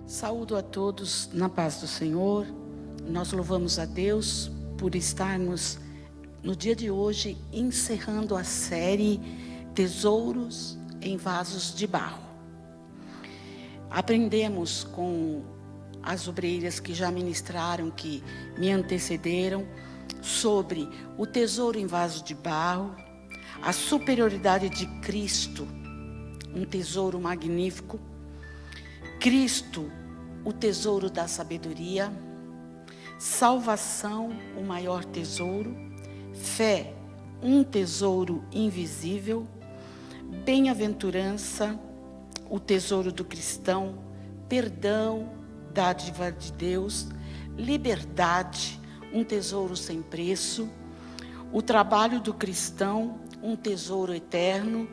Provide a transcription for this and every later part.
Saúdo a todos na paz do Senhor. Nós louvamos a Deus por estarmos no dia de hoje encerrando a série Tesouros em Vasos de Barro. Aprendemos com as obreiras que já ministraram, que me antecederam, sobre o tesouro em vaso de barro, a superioridade de Cristo, um tesouro magnífico, Cristo, o tesouro da sabedoria, salvação, o maior tesouro, fé, um tesouro invisível, bem-aventurança, o tesouro do cristão, perdão, dádiva de Deus, liberdade, um tesouro sem preço, o trabalho do cristão, um tesouro eterno,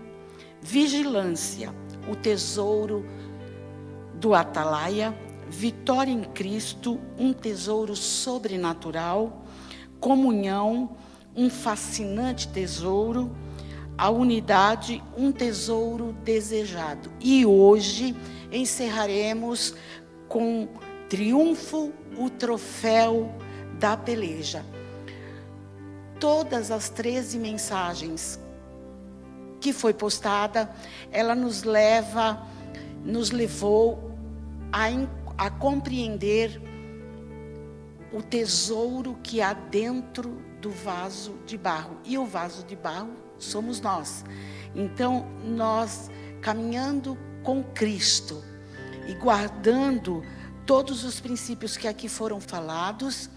vigilância, o tesouro do atalaia, vitória em Cristo, um tesouro sobrenatural, comunhão, um fascinante tesouro, a unidade, um tesouro desejado. E hoje encerraremos com triunfo, o troféu da peleja. Todas as 13 mensagens que foi postada, ela nos levou a compreender o tesouro que há dentro do vaso de barro. E o vaso de barro somos nós. Então, nós caminhando com Cristo e guardando todos os princípios que aqui foram falados,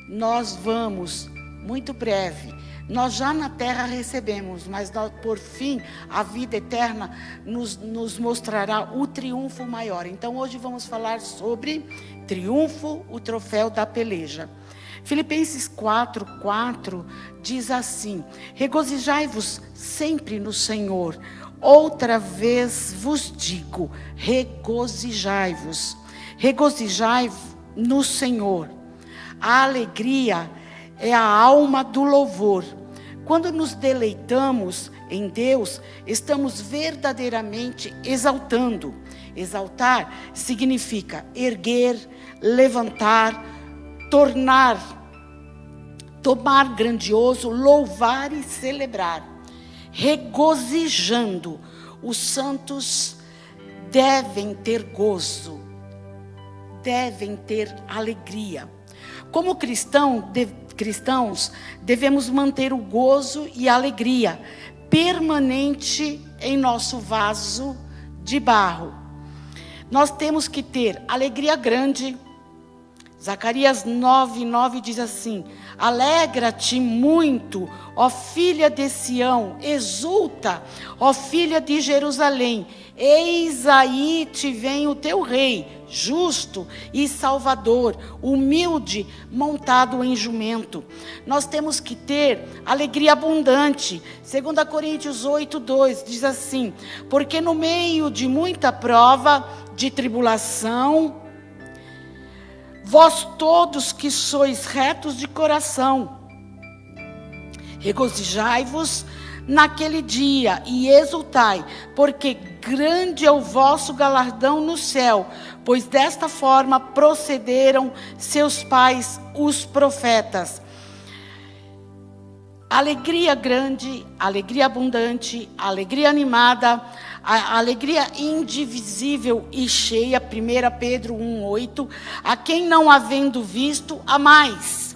nós vamos, muito breve, nós já na terra recebemos, mas nós, por fim, a vida eterna nos mostrará o triunfo maior. Então, hoje vamos falar sobre triunfo, o troféu da peleja. Filipenses 4:4 diz assim: regozijai-vos sempre no Senhor. Outra vez vos digo, regozijai-vos. Regozijai no Senhor. A alegria é a alma do louvor. Quando nos deleitamos em Deus, estamos verdadeiramente exaltando. Exaltar significa erguer, levantar, tomar grandioso, louvar e celebrar. Regozijando, os santos devem ter gozo, devem ter alegria. Como cristãos, devemos manter o gozo e a alegria permanente em nosso vaso de barro. Nós temos que ter alegria grande. Zacarias 9:9 diz assim: alegra-te muito, ó filha de Sião, exulta, ó filha de Jerusalém, eis aí te vem o teu rei, justo e salvador, humilde, montado em jumento. Nós temos que ter alegria abundante. 2 Coríntios 8:2 diz assim: porque no meio de muita prova, de tribulação, vós todos que sois retos de coração, regozijai-vos naquele dia e exultai, porque grande é o vosso galardão no céu, pois desta forma procederam seus pais, os profetas. Alegria grande, alegria abundante, alegria animada, a alegria indivisível e cheia, 1 Pedro 1:8, a quem não havendo visto, há mais,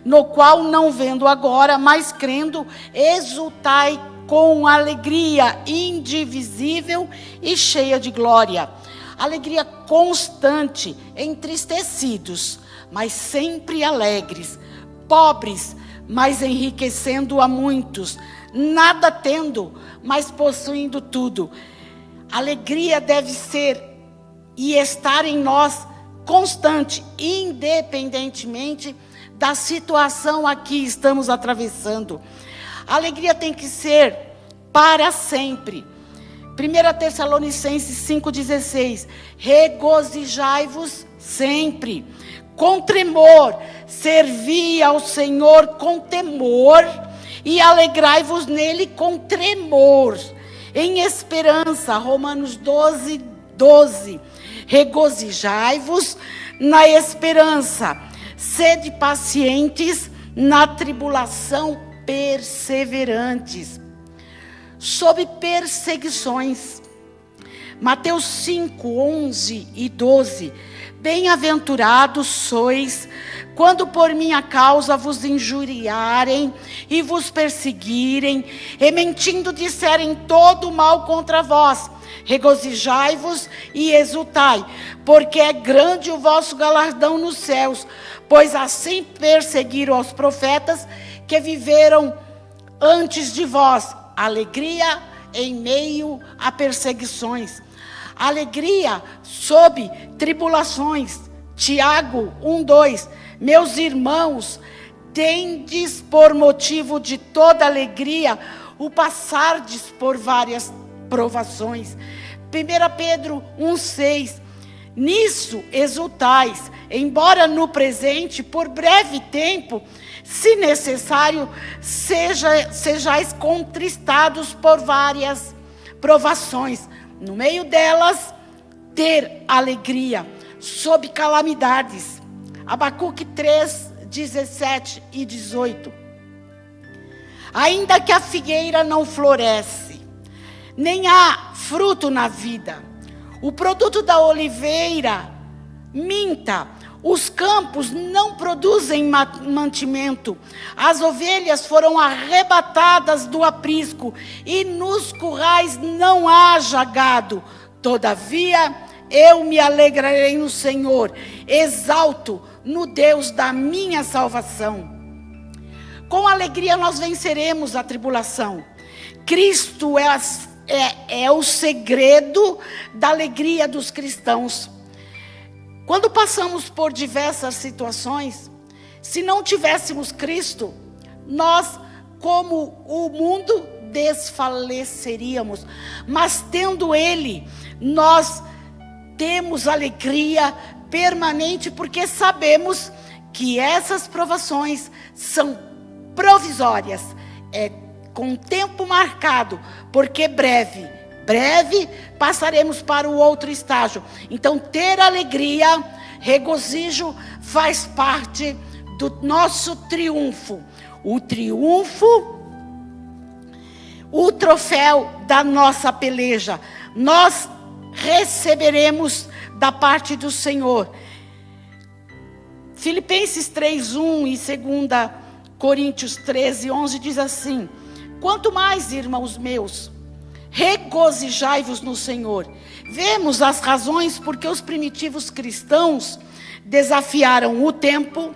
no qual não vendo agora, mas crendo, exultai com alegria indivisível e cheia de glória. Alegria constante, entristecidos, mas sempre alegres, pobres, mas enriquecendo a muitos, nada tendo, mas possuindo tudo. Alegria deve ser e estar em nós constante, independentemente da situação a que estamos atravessando. A alegria tem que ser para sempre. 1 Tessalonicenses 5,16. Regozijai-vos sempre, com tremor, servi ao Senhor com temor, e alegrai-vos nele com tremor, em esperança. Romanos 12:12. Regozijai-vos na esperança, sede pacientes na tribulação, perseverantes. Sob perseguições. Mateus 5:11 e 12. Bem-aventurados sois, quando por minha causa vos injuriarem e vos perseguirem, e mentindo disserem todo mal contra vós. Regozijai-vos e exultai, porque é grande o vosso galardão nos céus, pois assim perseguiram os profetas que viveram antes de vós. Alegria em meio a perseguições. Alegria sob tribulações. Tiago 1:2. Meus irmãos, tendes por motivo de toda alegria o passardes por várias provações. 1 Pedro 1:6. Nisso exultais, embora no presente, por breve tempo, se necessário, sejais contristados por várias provações. No meio delas, ter alegria, sob calamidades. Abacuque 3:17 e 18. Ainda que a figueira não floresce, nem há fruto na vida, o produto da oliveira minta, os campos não produzem mantimento, as ovelhas foram arrebatadas do aprisco, e nos currais não haja gado. Todavia, eu me alegrarei no Senhor, exalto no Deus da minha salvação. Com alegria nós venceremos a tribulação. Cristo é o segredo da alegria dos cristãos. Quando passamos por diversas situações, se não tivéssemos Cristo, nós, como o mundo, desfaleceríamos. Mas tendo Ele, nós temos alegria permanente, porque sabemos que essas provações são provisórias, com tempo marcado, porque breve passaremos para o outro estágio. Então, ter alegria, regozijo, faz parte do nosso triunfo. O triunfo, o troféu da nossa peleja, nós receberemos da parte do Senhor. Filipenses 3:1 e 2 Coríntios 13:11 diz assim: quanto mais, irmãos meus, regozijai-vos no Senhor. Vemos as razões porque os primitivos cristãos desafiaram o tempo,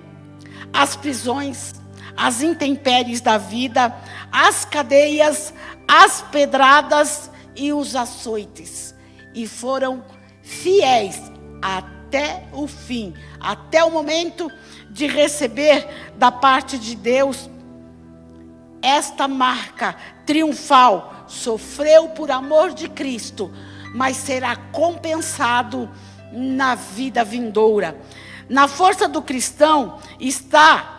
as prisões, as intempéries da vida, as cadeias, as pedradas e os açoites, e foram fiéis até o fim, até o momento de receber da parte de Deus esta marca triunfal. Sofreu por amor de Cristo, mas será compensado na vida vindoura. Na força do cristão está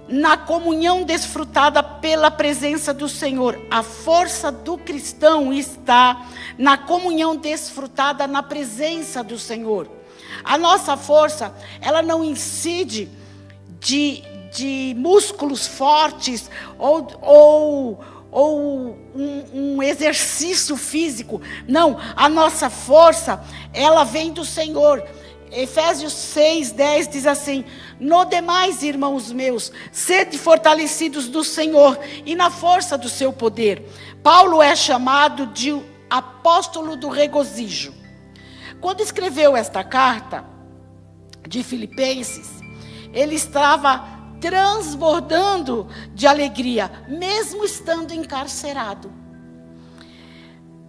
na comunhão desfrutada pela presença do Senhor. A força do cristão está na comunhão desfrutada na presença do Senhor. A nossa força, ela não incide de músculos fortes ou um exercício físico. Não, a nossa força, ela vem do Senhor. Efésios 6:10 diz assim: no demais, irmãos meus, sede fortalecidos do Senhor e na força do seu poder. Paulo é chamado de apóstolo do regozijo. Quando escreveu esta carta de Filipenses, ele estava transbordando de alegria, mesmo estando encarcerado.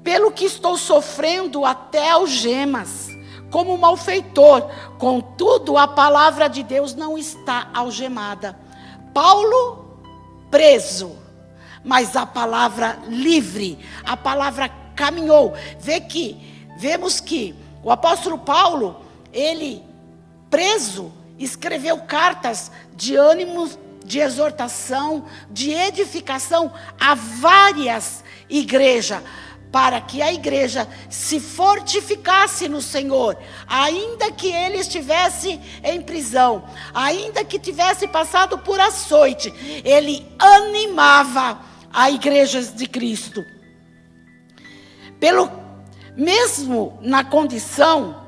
Pelo que estou sofrendo até algemas, como malfeitor, contudo a palavra de Deus não está algemada. Paulo preso, mas a palavra livre, a palavra caminhou. Vemos que o apóstolo Paulo, ele preso, escreveu cartas de ânimo, de exortação, de edificação a várias igrejas, para que a igreja se fortificasse no Senhor, ainda que ele estivesse em prisão, ainda que tivesse passado por açoite, ele animava a igreja de Cristo. Mesmo na condição,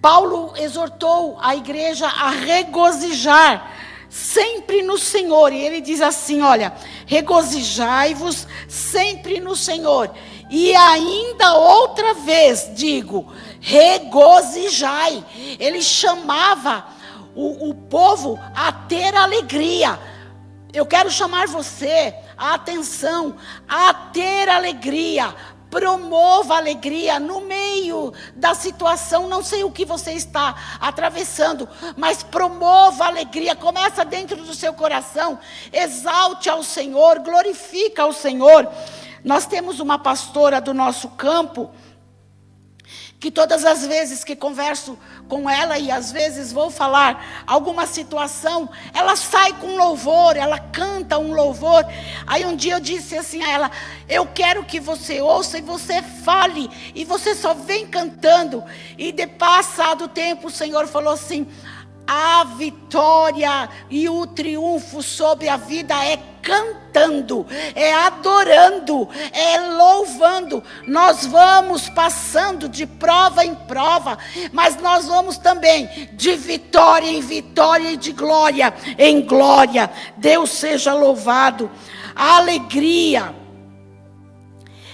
Paulo exortou a igreja a regozijar sempre no Senhor. E ele diz assim, olha, regozijai-vos sempre no Senhor. E ainda outra vez digo, regozijai. Ele chamava o povo a ter alegria. Eu quero chamar você a atenção, a ter alegria. Promova a alegria no meio da situação. Não sei o que você está atravessando, mas promova a alegria. Começa dentro do seu coração. Exalte ao Senhor, glorifica ao Senhor. Nós temos uma pastora do nosso campo, que todas as vezes que converso com ela, e às vezes vou falar alguma situação, ela sai com louvor, ela canta um louvor. Aí um dia eu disse assim a ela, eu quero que você ouça e você fale, e você só vem cantando. E de passado o tempo o Senhor falou assim, a vitória e o triunfo sobre a vida é cantando, é adorando, é louvando. Nós vamos passando de prova em prova, mas nós vamos também de vitória em vitória e de glória em glória. Deus seja louvado. A alegria,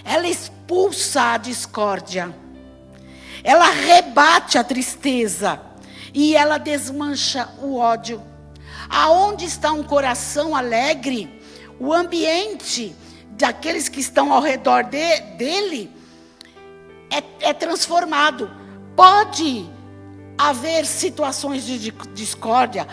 ela expulsa a discórdia, ela rebate a tristeza e ela desmancha o ódio. Aonde está um coração alegre, o ambiente daqueles que estão ao redor dele é transformado. Pode haver situações de discórdia,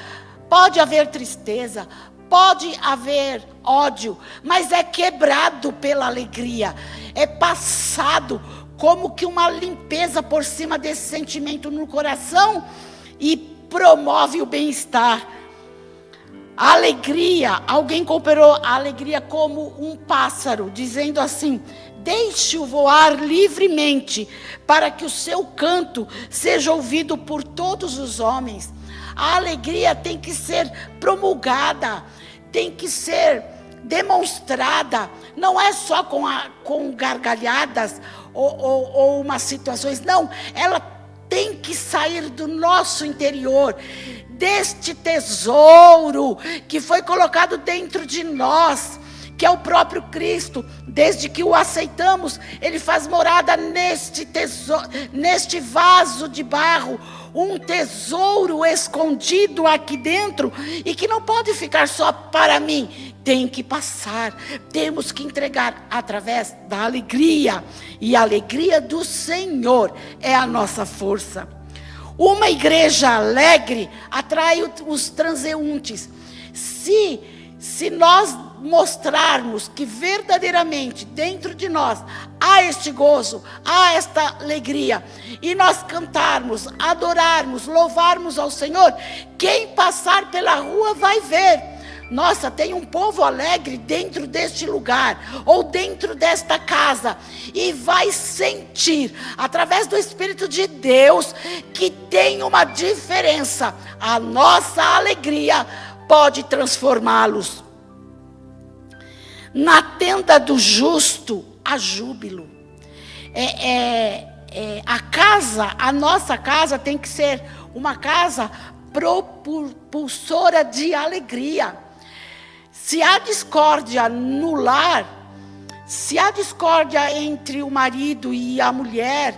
pode haver tristeza, pode haver ódio, mas é quebrado pela alegria, é passado como que uma limpeza por cima desse sentimento no coração e promove o bem-estar. A alegria, alguém comparou a alegria como um pássaro, dizendo assim, deixe-o voar livremente, para que o seu canto seja ouvido por todos os homens. A alegria tem que ser promulgada, tem que ser demonstrada, não é só com gargalhadas ou umas situações, não, ela tem que sair do nosso interior, deste tesouro que foi colocado dentro de nós, que é o próprio Cristo. Desde que o aceitamos, Ele faz morada neste tesouro, neste vaso de barro, um tesouro escondido aqui dentro, e que não pode ficar só para mim, tem que passar, temos que entregar através da alegria, e a alegria do Senhor é a nossa força. Uma igreja alegre atrai os transeuntes. Se nós mostrarmos que verdadeiramente dentro de nós há este gozo, há esta alegria, e nós cantarmos, adorarmos, louvarmos ao Senhor, quem passar pela rua vai ver. Nossa, tem um povo alegre dentro deste lugar, ou dentro desta casa, e vai sentir, através do Espírito de Deus, que tem uma diferença. A nossa alegria pode transformá-los. Na tenda do justo há júbilo. A nossa casa tem que ser uma casa propulsora de alegria. Se há discórdia no lar, se há discórdia entre o marido e a mulher,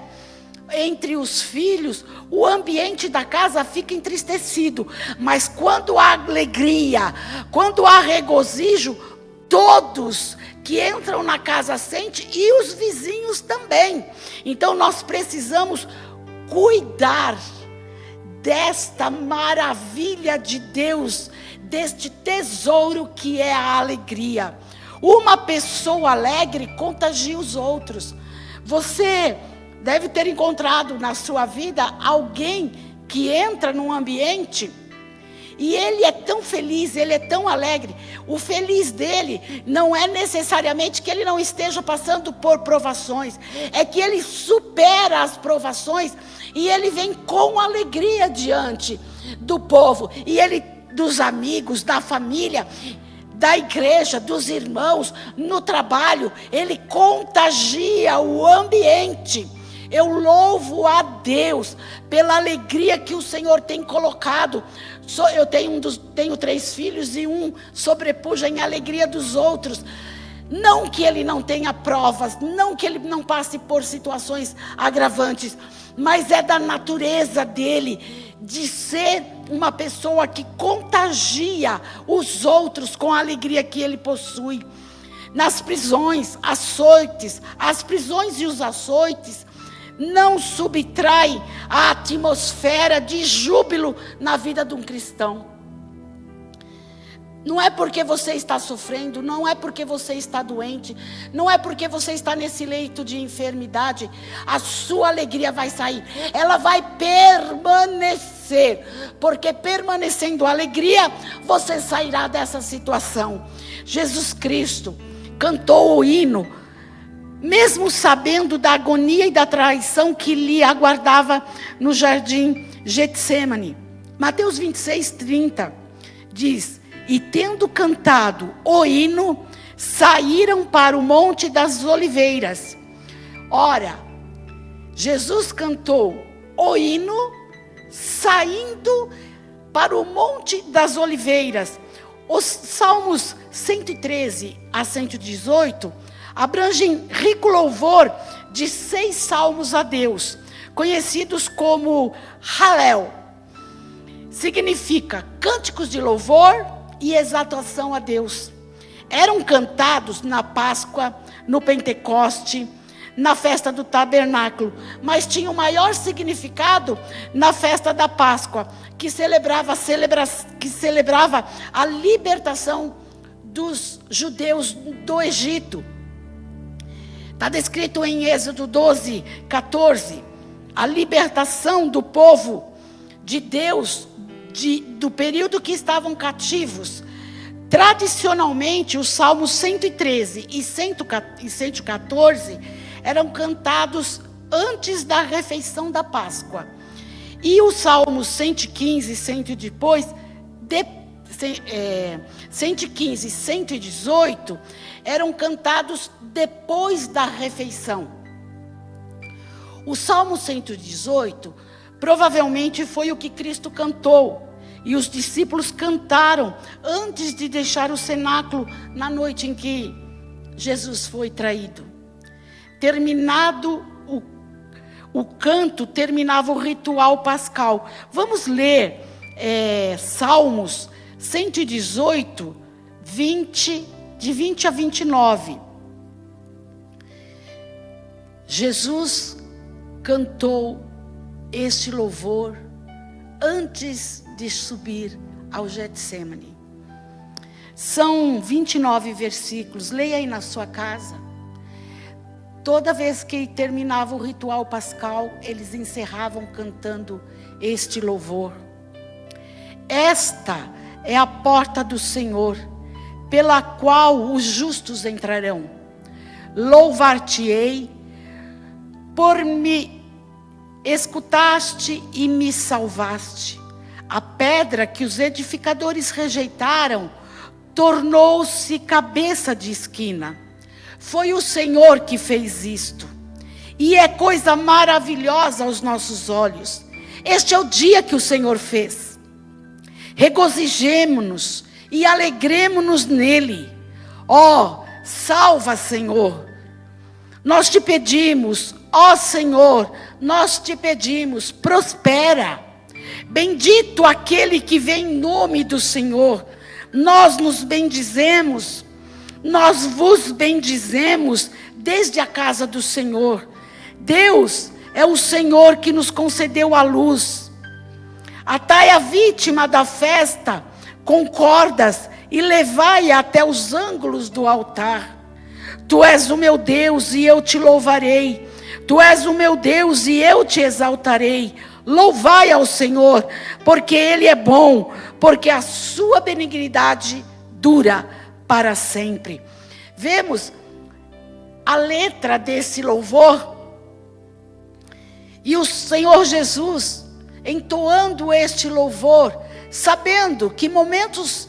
entre os filhos, o ambiente da casa fica entristecido. Mas quando há alegria, quando há regozijo, todos que entram na casa sentem, e os vizinhos também. Então nós precisamos cuidar desta maravilha de Deus, deste tesouro que é a alegria. Uma pessoa alegre contagia os outros. Você deve ter encontrado na sua vida alguém que entra num ambiente e ele é tão feliz, ele é tão alegre. O feliz dele não é necessariamente que ele não esteja passando por provações, é que ele supera as provações e ele vem com alegria diante do povo, e ele, dos amigos, da família, da igreja, dos irmãos, no trabalho, ele contagia o ambiente. Eu louvo a Deus pela alegria que o Senhor tem colocado. Eu tenho 3 filhos e um sobrepuja em alegria dos outros. Não que ele não tenha provas, não que ele não passe por situações agravantes, mas é da natureza dele de ser uma pessoa que contagia os outros com a alegria que ele possui. Nas prisões, açoites, as prisões e os açoites não subtrai a atmosfera de júbilo na vida de um cristão. Não é porque você está sofrendo, não é porque você está doente, não é porque você está nesse leito de enfermidade, a sua alegria vai sair, ela vai permanecer, porque permanecendo a alegria, você sairá dessa situação. Jesus Cristo cantou o hino, mesmo sabendo da agonia e da traição que lhe aguardava no jardim Getsêmani. Mateus 26:30 diz: e tendo cantado o hino, saíram para o Monte das Oliveiras. Ora, Jesus cantou o hino saindo para o Monte das Oliveiras. Os Salmos 113 a 118 abrangem rico louvor de 6 salmos a Deus, conhecidos como Halel. Significa cânticos de louvor e exaltação a Deus. Eram cantados na Páscoa, no Pentecoste, na festa do tabernáculo, mas tinham maior significado na festa da Páscoa, que celebrava a libertação dos judeus do Egito. Está descrito em Êxodo 12:14, a libertação do povo de Deus do período que estavam cativos. Tradicionalmente, os Salmos 113 e 114 eram cantados antes da refeição da Páscoa. E os Salmos 115 e 115 e 118 eram cantados depois da refeição. O Salmo 118 provavelmente foi o que Cristo cantou e os discípulos cantaram antes de deixar o cenáculo na noite em que Jesus foi traído. Terminado o canto, terminava o ritual pascal. Vamos ler Salmos 118, de 20 a 29. Jesus cantou este louvor antes de subir ao Getsêmani. São 29 versículos, leia aí na sua casa. Toda vez que terminava o ritual pascal, eles encerravam cantando este louvor. Esta é a porta do Senhor, pela qual os justos entrarão. Louvar-te-ei, por me escutaste e me salvaste. A pedra que os edificadores rejeitaram tornou-se cabeça de esquina. Foi o Senhor que fez isto, e é coisa maravilhosa aos nossos olhos. Este é o dia que o Senhor fez. Regozijemo-nos e alegremo-nos nele. Ó, salva, Senhor. Nós te pedimos, ó Senhor, nós te pedimos, prospera. Bendito aquele que vem em nome do Senhor. Nós nos bendizemos, nós vos bendizemos desde a casa do Senhor. Deus é o Senhor que nos concedeu a luz. Atai a vítima da festa com cordas e levai-a até os ângulos do altar. Tu és o meu Deus e eu te louvarei, Tu és o meu Deus e eu te exaltarei. Louvai ao Senhor, porque Ele é bom, porque a sua benignidade dura para sempre. Vemos a letra desse louvor e o Senhor Jesus entoando este louvor, sabendo que momentos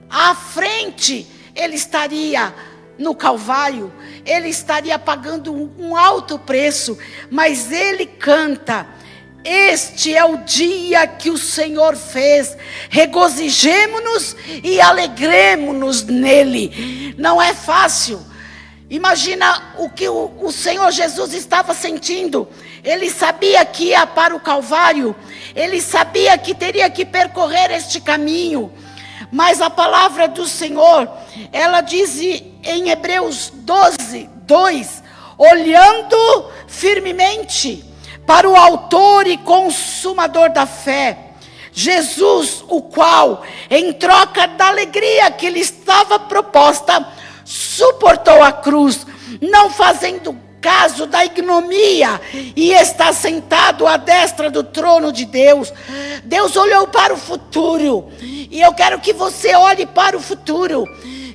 à frente Ele estaria no Calvário, Ele estaria pagando um alto preço, mas Ele canta: este é o dia que o Senhor fez, regozijemo-nos e alegremo-nos nele. Não é fácil. Imagina o que o Senhor Jesus estava sentindo. Ele sabia que ia para o Calvário, ele sabia que teria que percorrer este caminho, mas a palavra do Senhor, ela diz em Hebreus 12, 2, olhando firmemente para o autor e consumador da fé, Jesus, o qual, em troca da alegria que lhe estava proposta, suportou a cruz, não fazendo caso da ignomia, e está sentado à destra do trono de Deus. Deus olhou para o futuro, e eu quero que você olhe para o futuro.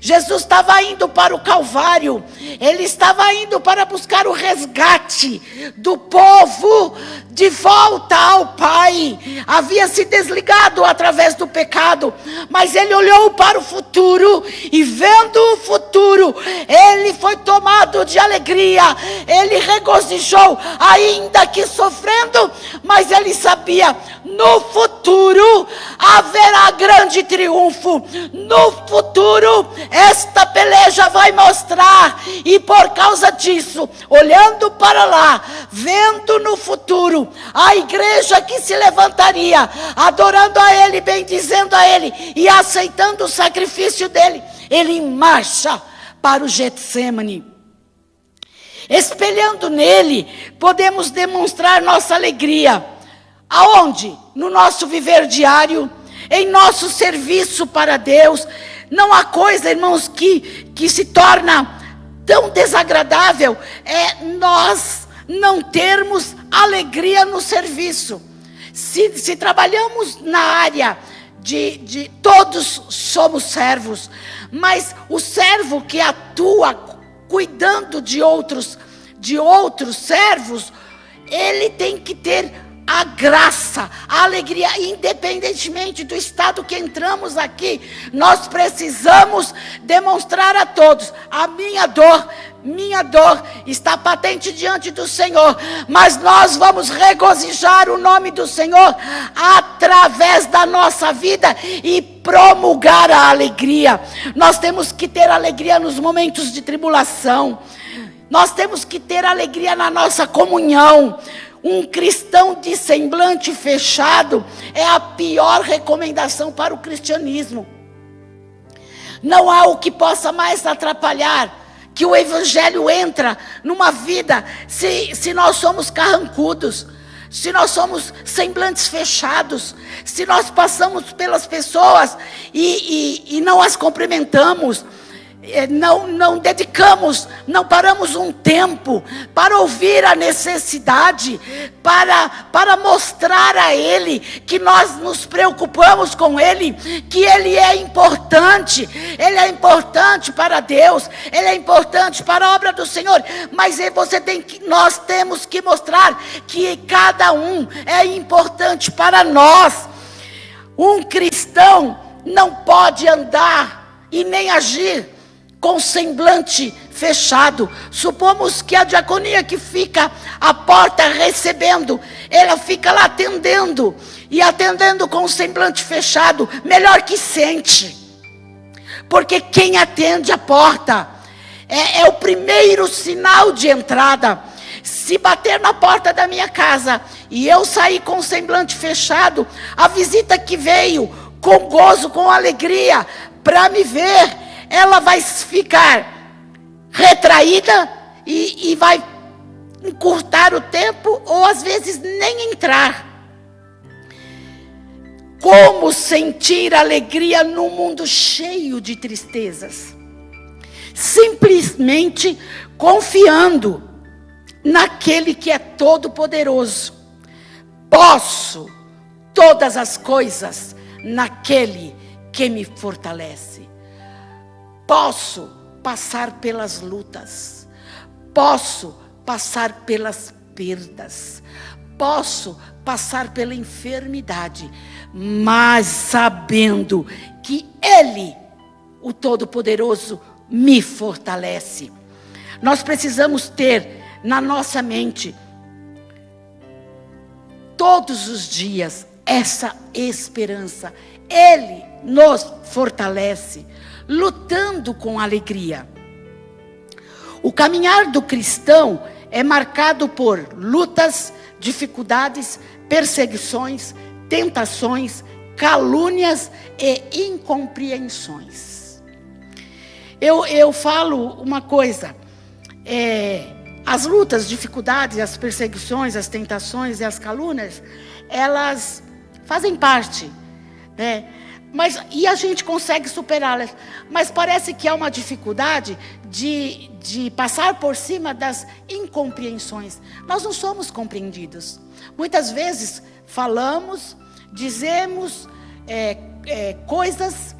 Jesus estava indo para o Calvário, Ele estava indo para buscar o resgate do povo de volta ao Pai. Havia se desligado através do pecado, mas Ele olhou para o futuro, e vendo o futuro, Ele foi tomado de alegria, Ele regozijou, ainda que sofrendo, mas Ele sabia, no futuro haverá grande triunfo, no futuro esta peleja vai mostrar, e por causa disso, olhando para lá, vendo no futuro, a igreja que se levantaria, adorando a Ele, bendizendo a Ele, e aceitando o sacrifício dEle, Ele marcha para o Getsêmani. Espelhando nele, podemos demonstrar nossa alegria. Aonde? No nosso viver diário, em nosso serviço para Deus. Não há coisa, irmãos, que se torna tão desagradável, é nós não termos alegria no serviço. Se trabalhamos na área de todos somos servos, mas o servo que atua cuidando de outros servos, ele tem que ter a graça, a alegria, independentemente do estado que entramos aqui. Nós precisamos demonstrar a todos: a minha dor está patente diante do Senhor, mas nós vamos regozijar o nome do Senhor através da nossa vida e promulgar a alegria. Nós temos que ter alegria nos momentos de tribulação, nós temos que ter alegria na nossa comunhão. Um cristão de semblante fechado é a pior recomendação para o cristianismo. Não há o que possa mais atrapalhar que o evangelho entra numa vida se nós somos carrancudos, se nós somos semblantes fechados, se nós passamos pelas pessoas e não as cumprimentamos, não dedicamos, não paramos um tempo para ouvir a necessidade, para mostrar a Ele que nós nos preocupamos com Ele, que Ele é importante para Deus, Ele é importante para a obra do Senhor, mas nós temos que mostrar que cada um é importante para nós. Um cristão não pode andar e nem agir com semblante fechado. Supomos que a diaconia que fica à porta recebendo, ela fica lá atendendo, e atendendo com semblante fechado, melhor que sente, porque quem atende a porta é o primeiro sinal de entrada. Se bater na porta da minha casa e eu sair com semblante fechado, a visita que veio com gozo, com alegria para me ver, ela vai ficar retraída e vai encurtar o tempo, ou às vezes nem entrar. Como sentir alegria num mundo cheio de tristezas? Simplesmente confiando naquele que é todo-poderoso. Posso todas as coisas naquele que me fortalece. Posso passar pelas lutas. Posso passar pelas perdas. Posso passar pela enfermidade, mas sabendo que Ele, o Todo-Poderoso, me fortalece. Nós precisamos ter na nossa mente, todos os dias, essa esperança. Ele nos fortalece, lutando com alegria. O caminhar do cristão é marcado por lutas, dificuldades, perseguições, tentações, calúnias e incompreensões. Eu falo uma coisa, as lutas, dificuldades, as perseguições, as tentações e as calúnias, elas fazem parte, né? E a gente consegue superá-las. Mas parece que há uma dificuldade de passar por cima das incompreensões. Nós não somos compreendidos. Muitas vezes falamos, dizemos coisas.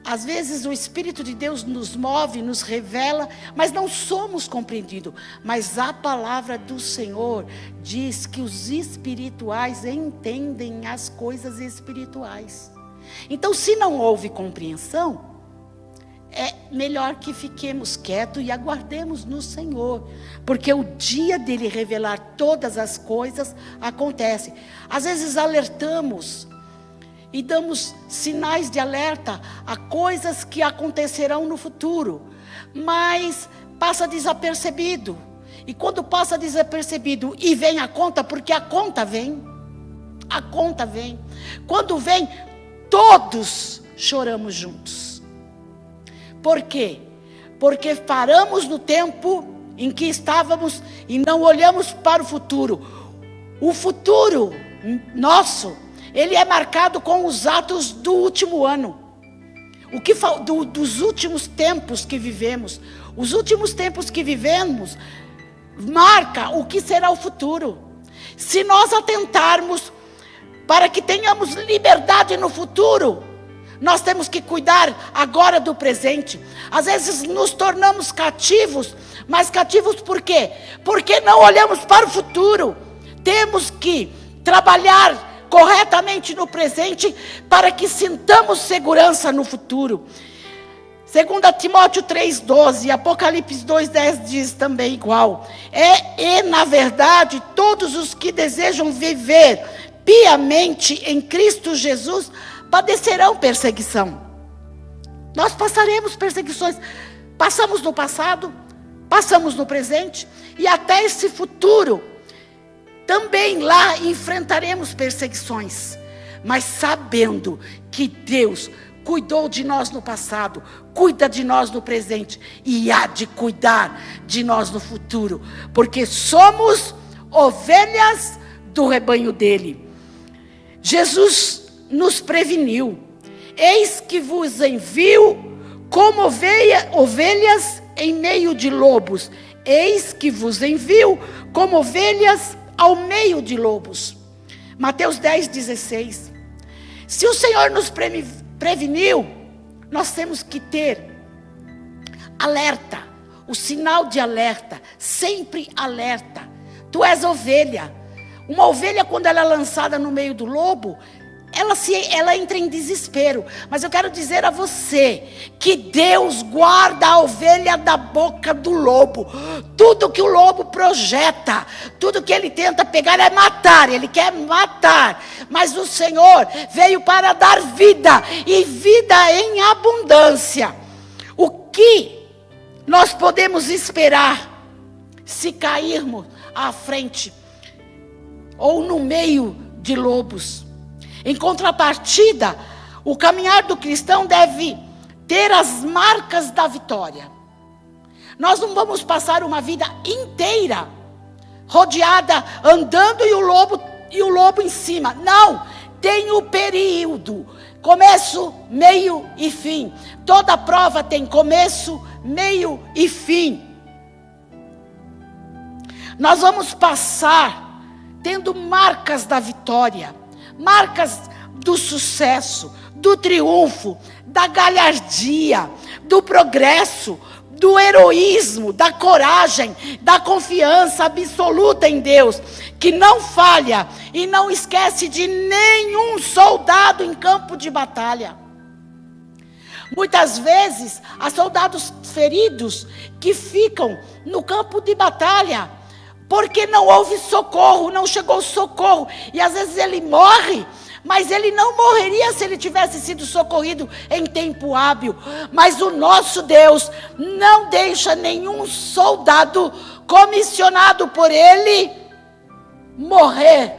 Às vezes o Espírito de Deus nos move, nos revela, mas não somos compreendidos. Mas a palavra do Senhor diz que os espirituais entendem as coisas espirituais. Então, se não houve compreensão, é melhor que fiquemos quietos e aguardemos no Senhor. Porque o dia dele revelar todas as coisas acontece. Às vezes alertamos e damos sinais de alerta a coisas que acontecerão no futuro, mas passa desapercebido. E quando passa desapercebido e vem a conta, porque a conta vem. Quando vem, todos choramos juntos. Por quê? Porque paramos no tempo em que estávamos e não olhamos para o futuro. O futuro nosso, ele é marcado com os atos do último ano. Dos últimos tempos que vivemos. Os últimos tempos que vivemos marca o que será o futuro. Se nós atentarmos para que tenhamos liberdade no futuro, nós temos que cuidar agora do presente. Às vezes nos tornamos cativos, mas cativos por quê? Porque não olhamos para o futuro. Temos que trabalhar corretamente no presente para que sintamos segurança no futuro. 2 Timóteo 3,12, Apocalipse 2,10 diz também igual. Na verdade, todos os que desejam viver piamente em Cristo Jesus padecerão perseguição. Nós passaremos perseguições. Passamos no passado, passamos no presente e até esse futuro. Também lá enfrentaremos perseguições, mas sabendo que Deus cuidou de nós no passado, cuida de nós no presente e há de cuidar de nós no futuro, porque somos ovelhas do rebanho dele. Jesus nos preveniu: eis que vos envio como ovelhas em meio de lobos. Eis que vos envio como ovelhas ao meio de lobos. Mateus 10,16. Se o Senhor nos preveniu, nós temos que ter alerta, o sinal de alerta, sempre alerta. Tu és ovelha. Uma ovelha, quando ela é lançada no meio do lobo, ela entra em desespero. Mas eu quero dizer a você que Deus guarda a ovelha da boca do lobo. Tudo que o lobo projeta, tudo que ele tenta pegar é matar. Ele quer matar. Mas o Senhor veio para dar vida, e vida em abundância. O que nós podemos esperar se cairmos à frente ou no meio de lobos? Em contrapartida, o caminhar do cristão deve ter as marcas da vitória. Nós não vamos passar uma vida inteira rodeada, andando e o lobo em cima. Não, tem o período, começo, meio e fim. Toda prova tem começo, meio e fim. Nós vamos passar tendo marcas da vitória, marcas do sucesso, do triunfo, da galhardia, do progresso, do heroísmo, da coragem, da confiança absoluta em Deus, que não falha e não esquece de nenhum soldado em campo de batalha. Muitas vezes, há soldados feridos que ficam no campo de batalha, porque não houve socorro, não chegou socorro, e às vezes ele morre, mas ele não morreria se ele tivesse sido socorrido em tempo hábil. Mas o nosso Deus não deixa nenhum soldado comissionado por Ele morrer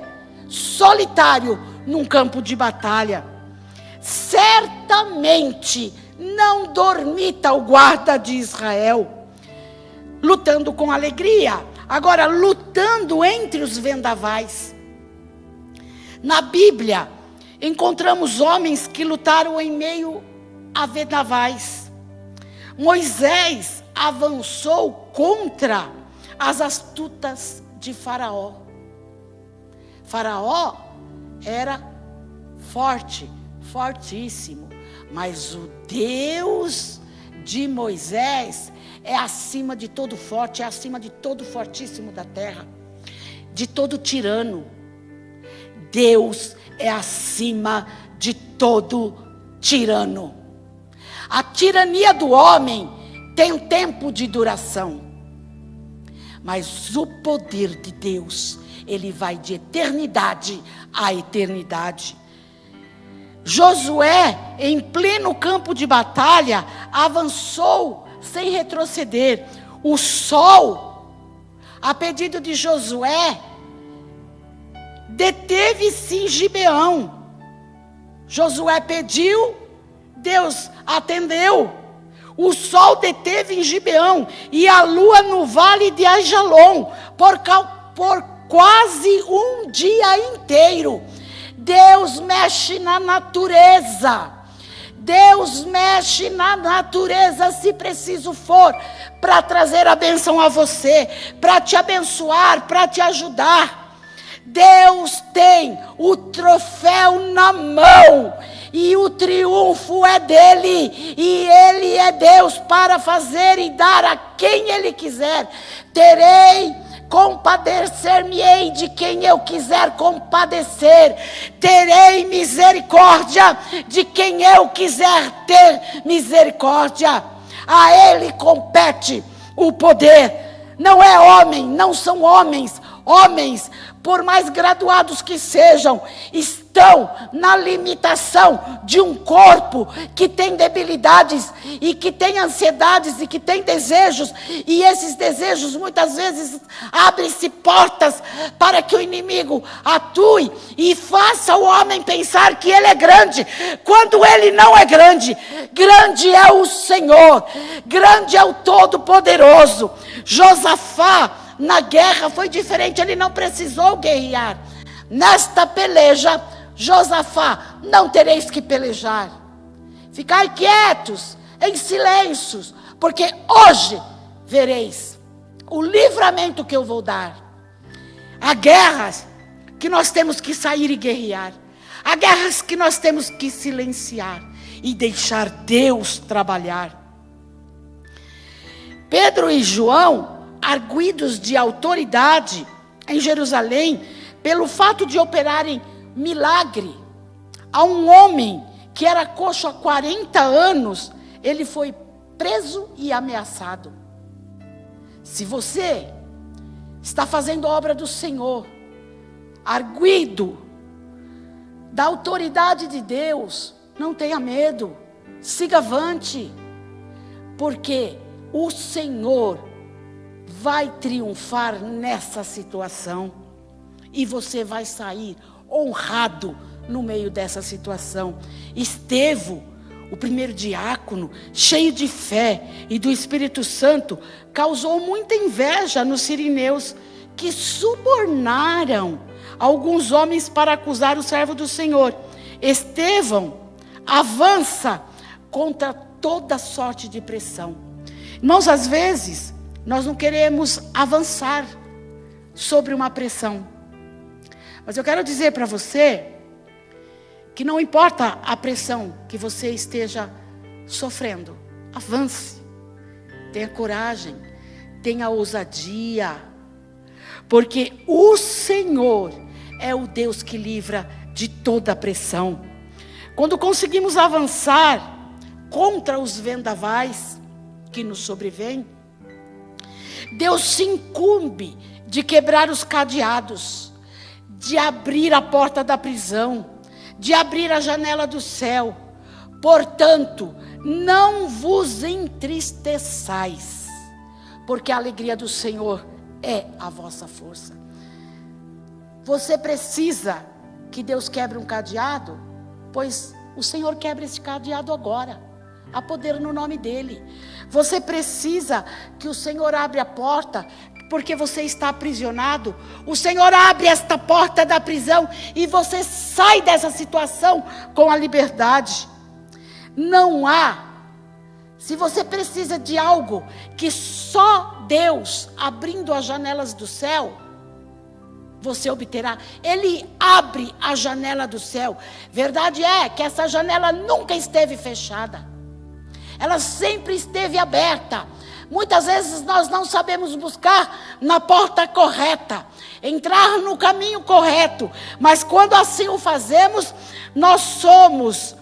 solitário num campo de batalha. Certamente não dormita o guarda de Israel, lutando com alegria, agora lutando entre os vendavais. Na Bíblia, encontramos homens que lutaram em meio a vendavais. Moisés avançou contra as astutas de Faraó. Faraó era forte, fortíssimo, mas o Deus de Moisés é acima de todo forte, é acima de todo fortíssimo da terra, de todo tirano. Deus é acima de todo tirano. A tirania do homem tem um tempo de duração, mas o poder de Deus, ele vai de eternidade a eternidade. Josué, em pleno campo de batalha, avançou sem retroceder. O sol, a pedido de Josué, deteve-se em Gibeão. Josué pediu, Deus atendeu. O sol deteve em Gibeão e a lua no vale de Ajalon por quase um dia inteiro. Deus mexe na natureza. Deus mexe na natureza, se preciso for, para trazer a bênção a você, para te abençoar, para te ajudar. Deus tem o troféu na mão e o triunfo é dele, e ele é Deus para fazer e dar a quem ele quiser. Compadecer-me-ei de quem eu quiser compadecer, terei misericórdia de quem eu quiser ter misericórdia. A ele compete o poder. Não é homem, não são homens. Homens, por mais graduados que sejam, estão na limitação de um corpo que tem debilidades e que tem ansiedades e que tem desejos, e esses desejos muitas vezes abrem-se portas para que o inimigo atue e faça o homem pensar que ele é grande, quando ele não é grande. Grande é o Senhor, grande é o Todo-Poderoso. Josafá, na guerra foi diferente, ele não precisou guerrear. Nesta peleja, Josafá, não tereis que pelejar. Ficai quietos, em silêncios, porque hoje vereis o livramento que eu vou dar. Há guerras que nós temos que sair e guerrear. Há guerras que nós temos que silenciar e deixar Deus trabalhar. Pedro e João, arguidos de autoridade em Jerusalém, pelo fato de operarem milagre a um homem que era coxo há 40 anos, ele foi preso e ameaçado. Se você está fazendo a obra do Senhor, arguido da autoridade de Deus, não tenha medo, siga avante, porque o Senhor vai triunfar nessa situação, e você vai sair honrado no meio dessa situação. Estevão, o primeiro diácono, cheio de fé e do Espírito Santo, causou muita inveja nos sirineus, que subornaram alguns homens para acusar o servo do Senhor. Estevão avança contra toda sorte de pressão. Irmãos, às vezes nós não queremos avançar sobre uma pressão. Mas eu quero dizer para você que não importa a pressão que você esteja sofrendo, avance, tenha coragem, tenha ousadia, porque o Senhor é o Deus que livra de toda a pressão. Quando conseguimos avançar contra os vendavais que nos sobrevêm, Deus se incumbe de quebrar os cadeados, de abrir a porta da prisão, de abrir a janela do céu. Portanto, não vos entristeçais, porque a alegria do Senhor é a vossa força. Você precisa que Deus quebre um cadeado? Pois o Senhor quebra esse cadeado agora. Há poder no nome dEle. Você precisa que o Senhor abra a porta, porque você está aprisionado. O Senhor abre esta porta da prisão e você sai dessa situação com a liberdade. Não há. Se você precisa de algo que só Deus, abrindo as janelas do céu, você obterá. Ele abre a janela do céu. Verdade é que essa janela nunca esteve fechada. Ela sempre esteve aberta. Muitas vezes nós não sabemos buscar na porta correta, entrar no caminho correto. Mas quando assim o fazemos, nós somos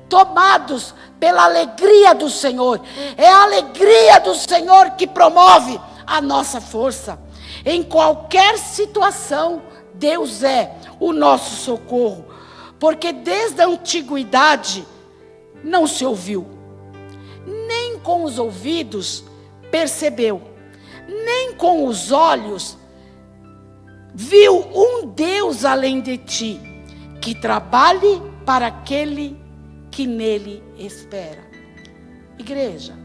tomados pela alegria do Senhor. É a alegria do Senhor que promove a nossa força. Em qualquer situação, Deus é o nosso socorro. Porque desde a antiguidade não se ouviu, nem com os ouvidos percebeu, nem com os olhos viu um Deus além de ti, que trabalhe para aquele que nele espera. Igreja,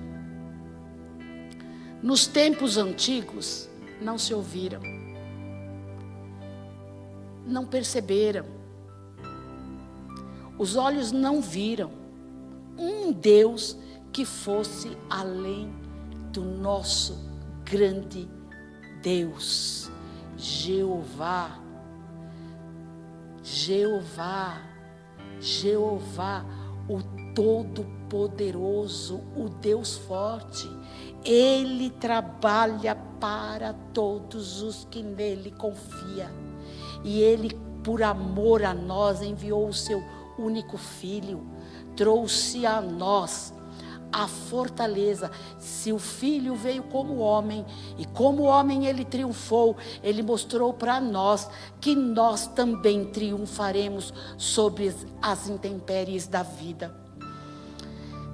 nos tempos antigos não se ouviram, não perceberam, os olhos não viram um Deus que fosse além do nosso grande Deus, Jeová, o Todo-Poderoso, o Deus forte. Ele trabalha para todos os que nele confiam. E Ele, por amor a nós, enviou o seu único Filho, trouxe a nós a fortaleza. Se o Filho veio como homem, e como homem ele triunfou, ele mostrou para nós que nós também triunfaremos sobre as intempéries da vida.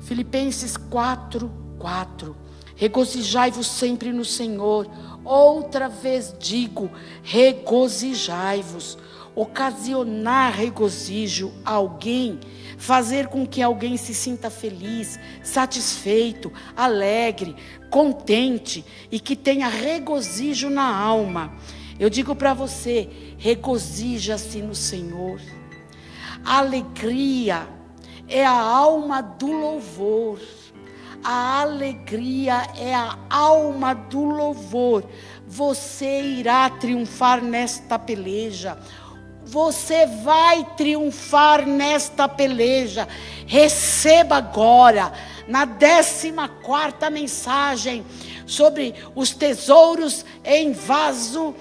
Filipenses 4:4. Regozijai-vos sempre no Senhor. Outra vez digo, regozijai-vos. Ocasionar regozijo a alguém, fazer com que alguém se sinta feliz, satisfeito, alegre, contente e que tenha regozijo na alma. Eu digo para você, regozija-se no Senhor. A alegria é a alma do louvor. A alegria é a alma do louvor. Você irá triunfar nesta peleja. Você vai triunfar nesta peleja. Receba agora, na 14ª mensagem, sobre os tesouros em vasos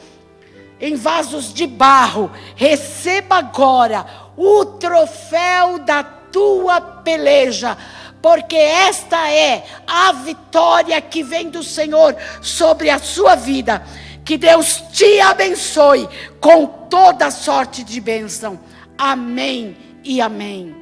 de barro. Receba agora o troféu da tua peleja, porque esta é a vitória que vem do Senhor sobre a sua vida. Que Deus te abençoe com toda sorte de bênção. Amém e amém.